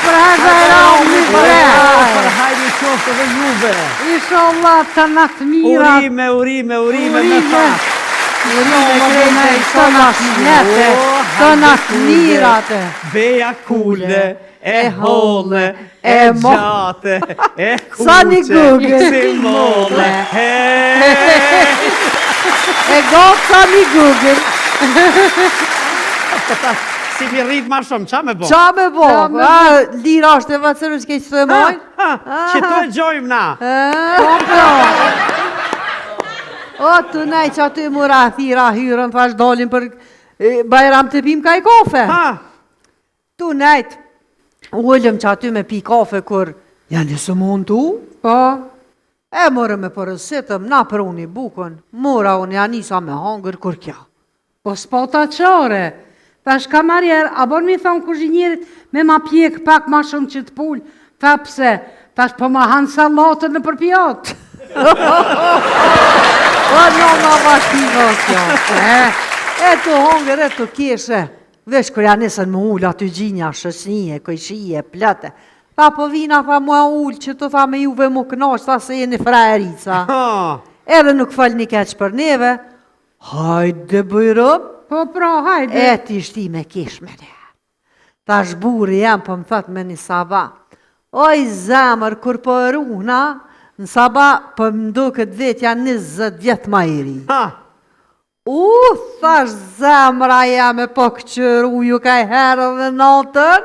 për hajra një bre. Për hajri qoftë dhe juve. Inshallah të natë mira. Urime, me fat. Urime krejme, të natë njete, të natë mirate. Beja kule, e hole, e gjate, e kuqe, Sa një gugë, si mole. E gotë sa një gugë. Si mi rrit ma shumë, qa me bo? Qa me bo? Lira është e vëcërë s'kej së të mojnë? Që tu e gjojmë na. O, të nej që aty mura thira hyrën, thash dolin për bajram të pim kaj kofe. Tu nejt, ullëm që aty me pi kafe kur janë së mund tu? Po. E mërë me përësitëm, na për unë i bukën, mura unë ja nisa me hangër kur kja. Po s'po ta qore, tash kamarjer, a bon mi thonë kuzhinjerit me ma pjek pak ma shumë që të pull, ta pse, tash po ma hanë salatën në përpjot. O, në ma vashtivo kjo. E të hongër, e të keshe. Vesh kër janë nesën më ullë aty gjinja, shësnije, këjshije, plete. Tha po vina, tha mua ullë që të tha me juve mu kënash, tha se jeni frajerica. Edhe nuk fal një keq për neve. Hajde bëjrëm. Po pra, hajde. E ti shti me kesh me ne. Ta shburi jam po më thët me një saba. Oj zemër, kur po runa, në saba po më do këtë vet janë 20 vjetë ma i ri. Thash zemra jam e po këqëru ju kaj herë dhe natën.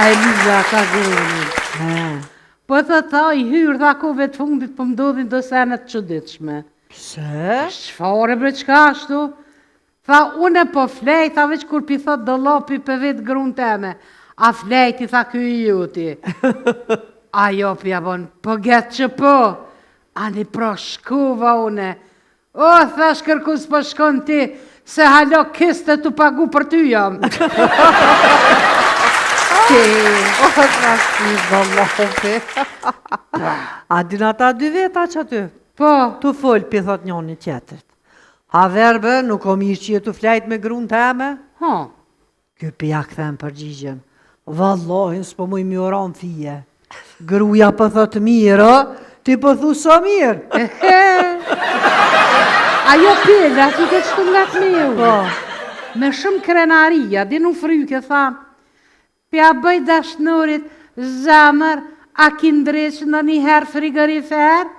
E Liza ka gëni. Po të tha i hyrë dha kove të fundit po më dodhin do senet qëditshme. Pse? Shfare bre qka ashtu? Tha une po flejt, a veç kur pi thot do lopi për vetë grunë teme. A flejti tha kjo i juti. Ajo pja bon, po getë që po. Ani pro shkuva une. O, thash kërkus po shkon ti, se halo kiste të pagu për ty jam. O, trashtis do lopi. A dina ta 2 veta që aty? Po. Tu fol pi thot njoni tjetërt. Ha verbe, nuk o mirë që jetu flejt me grunë teme? Kjo pi ja këthem përgjigjen. Vallohin s'po muj mi oran fije. Gruja po thot mirë, ti po thu sa mirë. Ajo pilla, ti ke qëtu nga të miu. Po. Me shumë krenaria, di nuk fryke, tha. Pja bëj dashnurit, zamër, a ki ndreq në një herë frigorifer?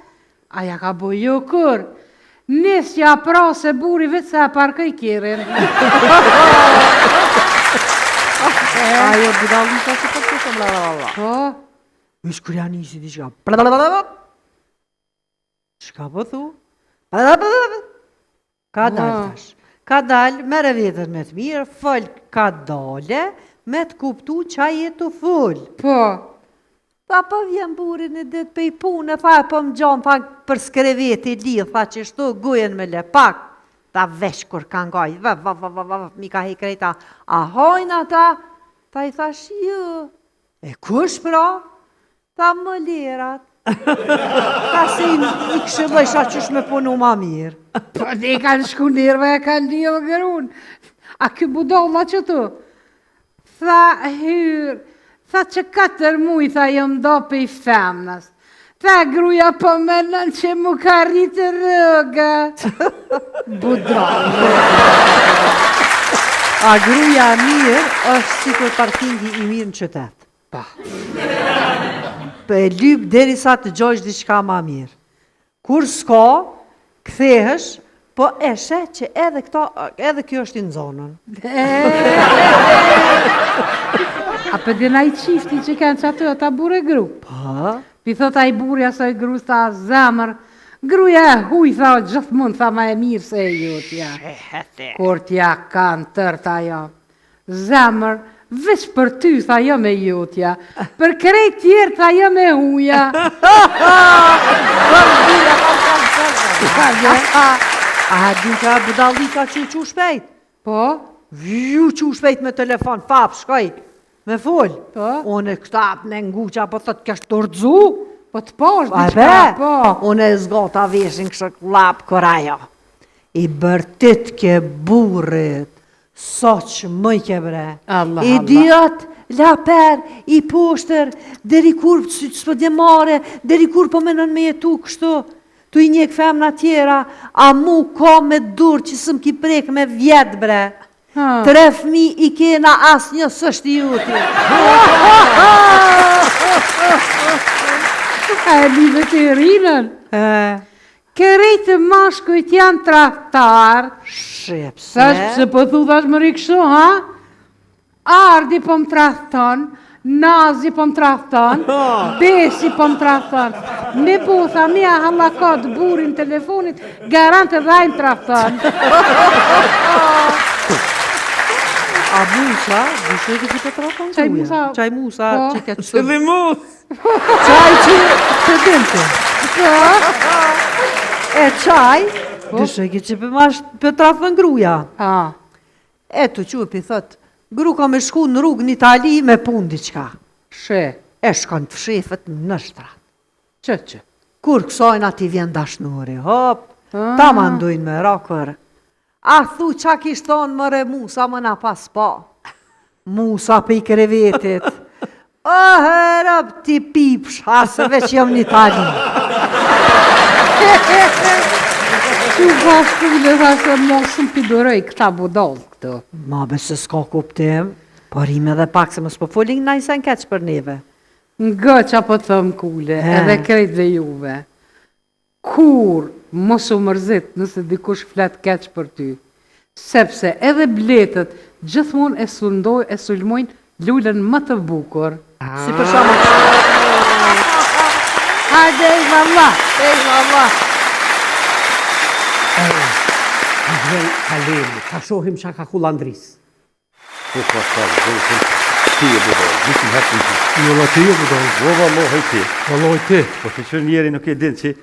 Aja ka bëj jo kur. Nisja pra se buri vetë se a parkoj kirin. Ajo budalika që për të mla. Po? Ish kur janë nisi di qka. Qka po thu? Ka dal tash. Ka dal, mere vetën me të mirë, fol ka dale, me të kuptu qa jetu full. Po. Tha po vjen buri një dit pe i punë, tha po më gjonë, tha për skreveti lidh, tha që shtu gujen me lepak. Tha vesh kur ka ngaj, mi ka hi krejta, a hojnë ata? Tha i thash ju. E kush pra? Tha më lirat. Tha se i këshëllësha qësh me punu ma mirë. Po ne kanë shku nirve e kanë lidhë gërun. A ky budolla që tu? Tha hyrë. Tha që 4 muj, tha jëm do pe i femnas. Tha gruja po menën që mu ka rritë rëga. Budolla. A gruja mirë është si kur parkingi i mirë në qytet. Pa. Për e lyp deri sa të gjojsh diçka ma mirë. Kur s'ka, kthehesh, po eshe që edhe kjo është i në zonën. A për dina i qifti që kanë që aty, ata bure gru. Pa? Pi thot a i buri asoj gru, tha zemër, gruja e huj, tha gjithmon, tha ma e mirë se e jutja. Kur t'ja kanë tërt ajo. Zemër, veç për ty, tha jo me jutja. Për krejt tjerë, tha jo me huja. A din ka budallika që u shpejt? Po? Vju që u shpejt me telefon, fap, shkoj, me full. Po? Unë e këtap në nguqa, po thët kështë të rëdzu. Po të posh, diqka, po. Unë e zgota veshin kështë klap kër ajo. I bërtit ke burit, Sa që më i ke bre. Allah, Idiot, laper, i poshtër, deri kur s'po dje mare, deri kur po menon me jetu kështu. Tu i njek femna tjera, a mu ka me dur që sëm ki prek me vjet bre. 3 fmi i kena as një sështë i juti. E live të rinën. Kërejtë mashkujt janë traktar. Shepse. Thash pse po thu thash më rikështu, ha? Ardi po më trakton, Nazi po më trakton, Besi po më trakton. Me po tha mia hallakot burin telefonit, garant edhe ai më trakton. A Musa, dushe që të trakton Qaj Musa? Qaj Musa, Po. që ke të Dhe mus! Qaj që të dinte. E qaj, dushe që për trakton gruja. E të qupi, thot, gru ka me shku në rrugë në Itali me pun diqka. She, E shkon të fshefet në nështrat. që. Kur kësojnë ati vjen dashnuri, hop, ta mandujnë me rakër. A thu qa kishtë thonë mëre Musa më na pas pa. Musa për i krevetit. O herëp ti pipsh, asë veç jam në Itali. Që bashkë le thasë mosëm piduroj këta budol këtu. Ma be se s'ka kuptim, por ime dhe pak se mos po folin na i sen keq për neve. Nga qa po thëmë kule, edhe krejt dhe juve. Kur mos u mërzit nëse dikush flet keq për ty, sepse edhe bletët gjithmonë e sulmojnë lullën më të bukur. Si për shumë. Hajde e valla! Kalemi, ka shohim qa ka kull Andris. Po ti e budol, nisëm hapën ti. Jo la ti e budol. Po valloj ti. Valloj ti. Po që njeri nuk e din që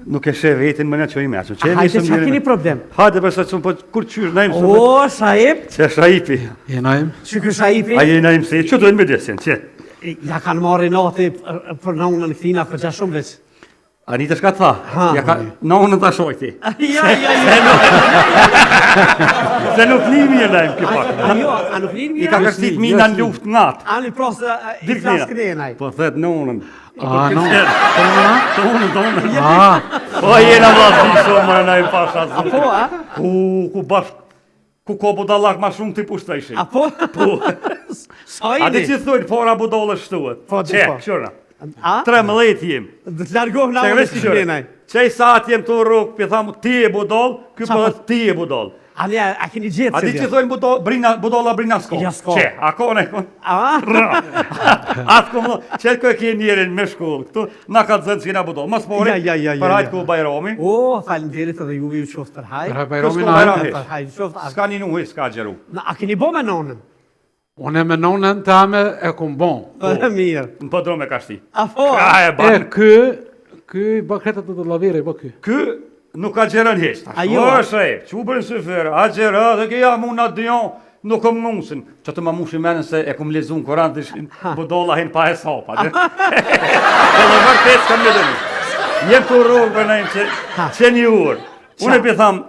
nuk e sheh vetin më në çoj më ashtu. Hajde qa keni problem? Hajde përsa që po kur qysh naim se. O, Shaib, Që shaipi. Je naim? që kë Shaibi? Ai naim se çu do të më desin, çe. Ja kanë marrë nati për nëunën e këtina për gjashtë shumë veç. Anita shka tha? Ja ka nonën ta shojti. Ja. Se nuk nimi e naim kjo pak. A nuk linë I ka kërcit mina në luftë nat. Ani prosë i flasë kënenaj. Po thet nonën. A, no. Tonën. A, Po jena vllazë shumë më naim pasha. Po, a? Ku bashk ku ko budallak ma shumë ti pushtejshi. Po? Po. Sa A di jeni? që thujnë pora budollë shtuat? Po, Qe, po. qërna. A? 13 jem. Dhe të largohë në Qe, avën e si qërna. kënenaj. Qej sa atë jem të rrugë, për thamë ti e budoll, ky Qa po po? dhe ti e budoll. Ani, a keni gjithë A di që thujnë budolla brina s'ko? Ja, s'ko. Qe, a kone? A? Atë këmë, qëtë kë e kje njerin me shkollë, këtu, na ka të zënë që kena budoll. Mas mori, Ja. për hajtë ku Bajrami, O, falimderit edhe juve ju qoftë për haj. Për haj Bajrami Kësko na Bajrami. hajmë. Për haj, qoftë. s'ka një nuhi, s'ka gjeru. A keni bo me nonën? Unë me nonën tame e kum bon. Mirë. Në po do me ka shti. A po? Ka e E, banë. ky bakretat të të lavere, po ky. Ky nuk ka gjerën heq. A jo? O, shej, që u bërën së ferë, a gjerë, dhe ke ja mu në dion, nuk kom mundësin. Që të ma mushi menën se e kom lezu në Koran të ishin budolla hin pa e sapa. Dhe dhe vërtet s'kam me dëni. Jem të rrugë për nejmë që një urë. Unë e për thamë,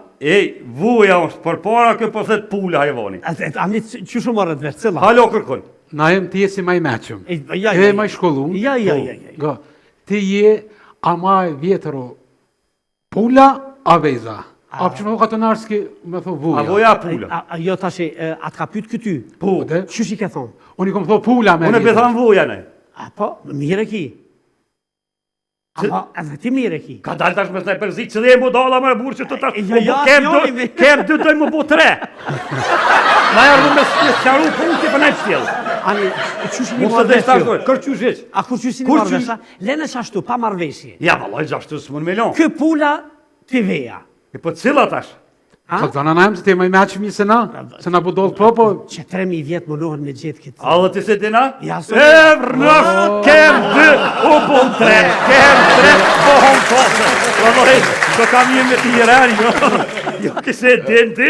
vuja është, për para kjo po thet pula hajvani. A mi që shumë marrët vetë, cëlla? Halo kërkon. Na jem ti je si maj meqëm. Ja. E maj shkollu. Ja. Ga, ti je a maj vjetëro pula a veza. A për që më ka të narski me thë A vuja. voja pula. Jo tash, atë ka pytë këty. Po. Qysh i ke thonë? Unë i kom thë pula me Unë e për thamë vuja nej. A po, mire ki. Ama, edhe ti mire ki. Ka dalë tash me të përzi që dhe e budolla më e burë që të tash. Ja, njoni. Kem dy dojnë më bu 3. Na e ardu me qaru punkti për nejtë stjelë. Ani, qysh i një Mos të marrë dhe shtarë veshje? kërë që zheq. A kur qysh i një Kur marrë qysh? vesha? Lene qashtu, pa marrë veshje. Ja, valoj, gjashtu së mund me lonë. Kë pula të veja. E po cila tash? A? Sa të zana najmë se ti e maj meqëm i se na budol po, Që 3000 vjetë më nohen me gjithë këtë. A dhe ti se dina? Ja, so- E vrnash, kem 2, u bun 3, kem 3, po hon 4. Valoj, do kam një me t'i rani, jo. Jo, kise din ti,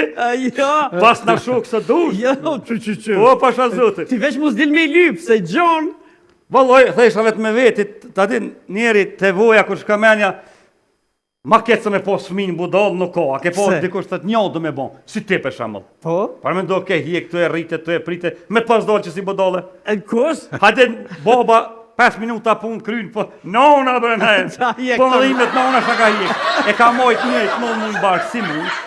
Jo, pas në shukë së dush. jo, që. O, pasha zotit. Ti veç mos dil me i lypë, se Gjon, Valoj, thesha vetë me vetit, ta din njeri të voja kur shka menja, Ma ketë se me pos fëmin budall nuk ka, a ke pos Pse? dikush të një do me bon, si ti për shembull. Po? Para me ndo ke hje këtu e rritet, këtu e prite, me të pas dollë që si budalle. Kus? Hajde baba 5 minuta punë kryn, po nona bërë në Qa hjek po ta- mëllimet nona shka ka hjek. E ka mojt njëjt, mund bashkë, si mund.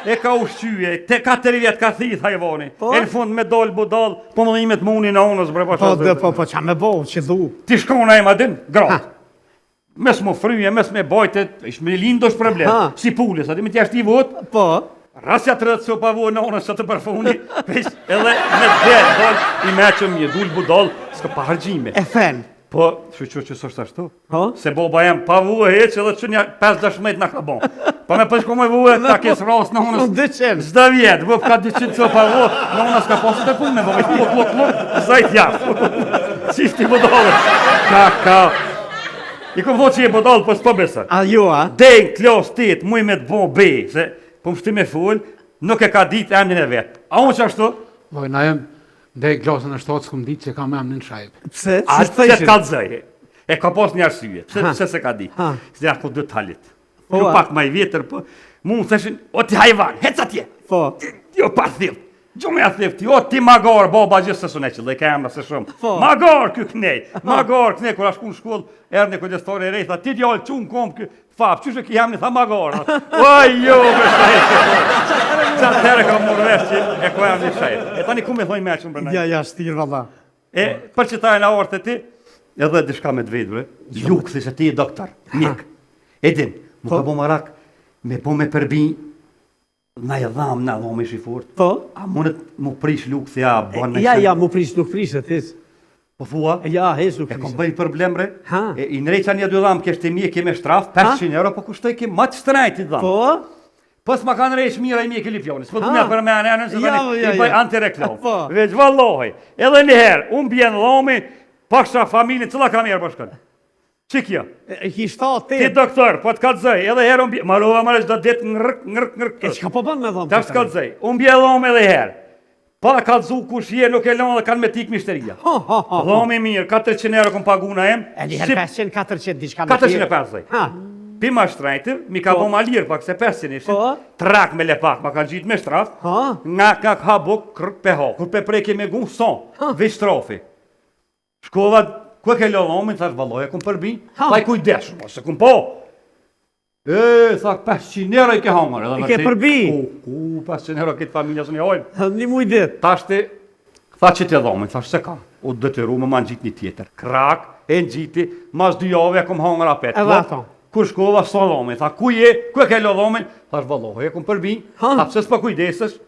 E ka ushqyje, te 4 vjet ka thith hajvani. Po? E në fund me dollë budall, po mëllimet muni nonës bre, Po, qa me bo, që dhu. Ti shkona e ma din, gratë. Mes mu fryje, mes me bajtet, ish me lindosh problem. Ha. Si pule, sa ti me t'jashti vot, Po? rasja të rëtë se o pavua nonës sa të përfuni, veç edhe me del, dol, i meqëm një dull budall, s'ka pa hargjime. E fen. Po, që s'është ashtu. Po? Se boba jem pavua heq edhe që një 50 na ka bon. Pa me përshko me vua, ta kes ras nonës. 200. Zda vjetë, vë ka 200 që pavua, nonës ka pasë të punë me bëve, klok, zajt jashtë. Qifti budallës. Ka. I kom thot që je budall, po s'po besër. A ju, a? Dejnë klas 8, muj me të bon B, se po më shti me full, nuk e ka ditë emnin e vetë. A unë që ashtu? Voj, na jem, ndej klasën e 7 s'kum ditë që kam emnin shajb. Pse? A Si që të thëshin? kalëzaj, e ka pas një arsye, pse se ka ditë. Ha. Se ja ku dhe talit. Po, Ju a? pak ma i vjetër, po, mu më theshin, o ti hajvan, hec atje. Po. Jo pa thift. Gjo me a thifti, o ti magar, baba gjithë se sune që dhe ka emra se shumë. Po. Magar kë knej, kur ashtu në shkollë, erë një kodestore e rejtha, ti djallë qunë kom kë fap, qështë ki jam një tha magar. Oj, jo, me shajtë. Qatë herë ka mërë vesh që e ko jam një shajtë. E tani ku me thoi meqën për nëjë. Ja, shtirë, valla. E për që ta e në orë të ti, edhe dishka me dvejtë, bre. Lukë, se ti e doktor, mjek. E din, mu ka bo marak, me po me përbi, na e dham, na dhom e shifurt. Po? A mundet mu prish lukë, se ja, bon me Ja, mu prish, nuk prish, e tis. Po thua, Ja, hes nuk e kom prish. bëj problem, bre. Ha. E i nëreqa një dy dham, kështë e mje keme shtraf, 500 euro, po kushtoj ke ma të shtrajt i dham. Po? Po s'ma kanë rejsh mira i mje ke lipjonis, po Ha. du me për me anën, se Ja, tani ja, i bëj ja. antireklam. Po. Veç vallohaj, edhe njëherë, unë bjen dhomi, paksha familjen, cëla kam erë bashkën. Që kjo? E ki 7, Ti 8. doktor, po të kalëzaj, edhe herë unë bje, marova marrë çdo ditë ngërk. E qka po ban me dhomë? Ta të kalëzaj, unë bje dhomi edhe herë. Pa kalëzu kush je, nuk e lonë dhe kanë me tik mishteria. Ha. Dhomi mirë, 400 euro këm paguna em. E njëherë 500, 400, diçka me 450. Ha. Pima shtrajtë, mi ka Po. bo ma lirë pak se 500 ishin. Po. Trak me lepak, ma kanë gjitë me shtraf. Ha. Nga ka buk, kërk pe ha. Kur pe preke me gu, son. Veç shtrafi. Shkova, ku e ke lo dhomin, thash valloj, e kum përbi. Ha. Thaj kujdesh, mos se kum po. E, thak 500 euro i ke hangër. edhe I ke vërtet, përbi? Ku, 500 euro këtë familja së një hojnë. Një muj dit. Tashti, tha që të dhomin, thash se kam. U detyru me ma në gjitë një tjetër. Krak, e në gjiti, mas 2 jave e kom hangër apet. Edhe ato. Kur shkova, sa dhomin, tha ku je, ku e ke lo dhomin? Thash valloj, e kum përbi. Ha. Tha pse s'pa kujdesesh?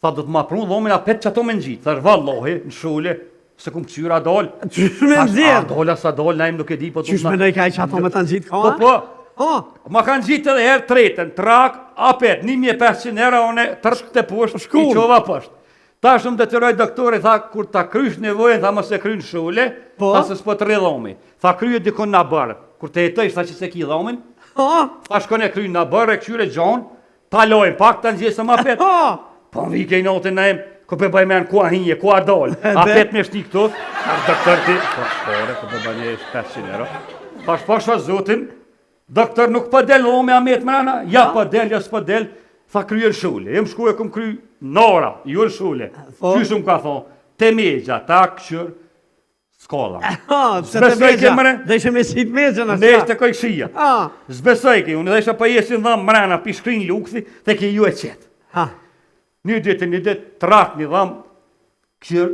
Tha do të ma prun dhomin apet që ato me në gjitë. Thash valloj, në shule, se kum këqyra dol. Qysh me A nëzirë? dola sa dol, na im nuk e di, po Qysh me nëj ka i që ato me të nëzit ka? Po, Ha. ma kanë gjitë edhe herë tretën, trak, apet, 1500 euro, une tërk të poshtë, Shkull. i qova poshtë. Ta shumë detyroj doktori, tha, kur ta krysh nevojën, tha, mos e kry në shule, Po. tha, se s'po të rridhomi. Tha, kryje dikon në bërë, kur të jetojsh, tha, që se ki dhomin, Ha. tha, shkon e kryj në bërë, e këshyre gjonë, talojnë pak, ta nxjesëm apet. Ha. Po në vike i notin në em, ku pe bëj men ku a hinje, ku a dol, apet me shti këtu, arë doktor ti, po shpore, ku pe bëj një 500 euro. Tha, shpashfa zotin, doktor nuk po del dhomi amet mrena, ja po del, ja s'po del, tha kryer shule, jem shku e kum kry nora, ju në shule, Po. qyshum ka thonë, te megja, ta këshyr, skolla. Ha. Se S'besoj të megja. kemre? Dhe ishe me si të megja në Ne ishte koj shia. Ha. Zbesoj ke, unë dhe isha pa jesin dham mrena, pi shkrin lukthi, dhe ke ju e qetë. Ha. Një ditë, trak një dham, këshyr,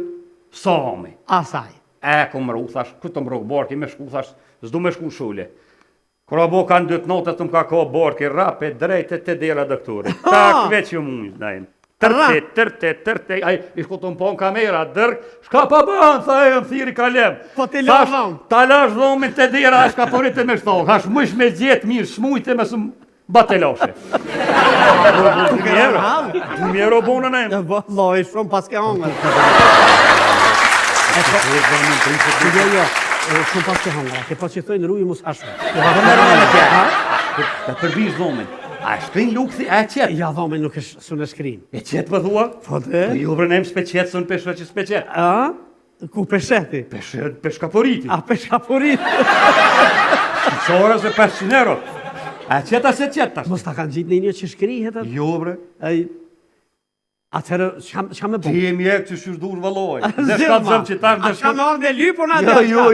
sami. Asaj. E, ku më rru, thash, këtë më rru, borki me shku, thash, s'du me shku në shule. Kura bo kanë 2 notet, të më ka ko borki, rape, drejte të dera doktori. Tak veç ju mund, najnë. Tërte, aj, i shku të më po në kamera, dërk, shka pa banë, tha e më thiri kalem. Po ti Thash, la dham. ta lash dhomin të dera, shka porit e me shtohë, hash mësh me gjetë mirë, shmujte me së bateloshe. 2.000 euro bonën e më. Po, loj, shumë pas ke hongër. Jo, shumë pas ke hongër. Ke pas që thojnë rujë mus ashtu. Ta përbish dhomin. A shkrin lukthi, a e qetë? Ja, dhome nuk është su në skrin. E qetë për thua? Po të? Po ju vrënem s'pe qetë, së në peshë që s'pe qetë. A? Ku pesheti? Peshkaporiti. A peshkapurit? Qora se 500 euro. A qeta se qeta? Mos ta kanë gjitë në një që shkrihet atë. Jo, bre. Atëherë, çka më Ti bën? je mjek që shurdur valloj. Ndesh ka të zëm që tash, ndesh Ka më ardhe lypun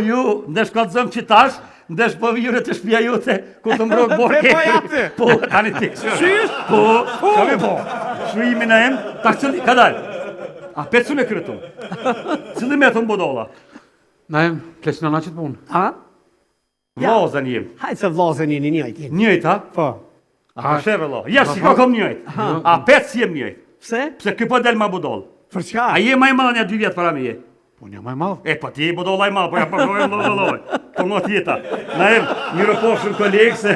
Jo. Ndesh ka të zëm që tash, ndesh po vjure të shtëpia jote, ku të mbrok borë. Po aty. Po, tani ti. Qysh? Po, çfarë po? Shrimin e em, tash cili ka dal. A pecun e krytum. Cili me thon bodolla? Na jem, pleç në që të punë. A? Vllazën jem. Hajde se vllazën jeni njëjtë. Njëjt, ha? Po. A shë vëlla. Ja, si ka kom njëjt. A pec jem njëjt. Pse? Pse ky po del ma bodol. Për çka? A je më i madh nga 2 vjet para meje? Po një më i madh. E, po ti je bodolla i madh, po ja po vëlloj. Po mos jeta. Na em, mirë po shumë kolegë se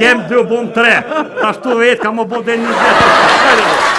kem 2 bom 3. Tash tu vet kam u bë 1 vjet.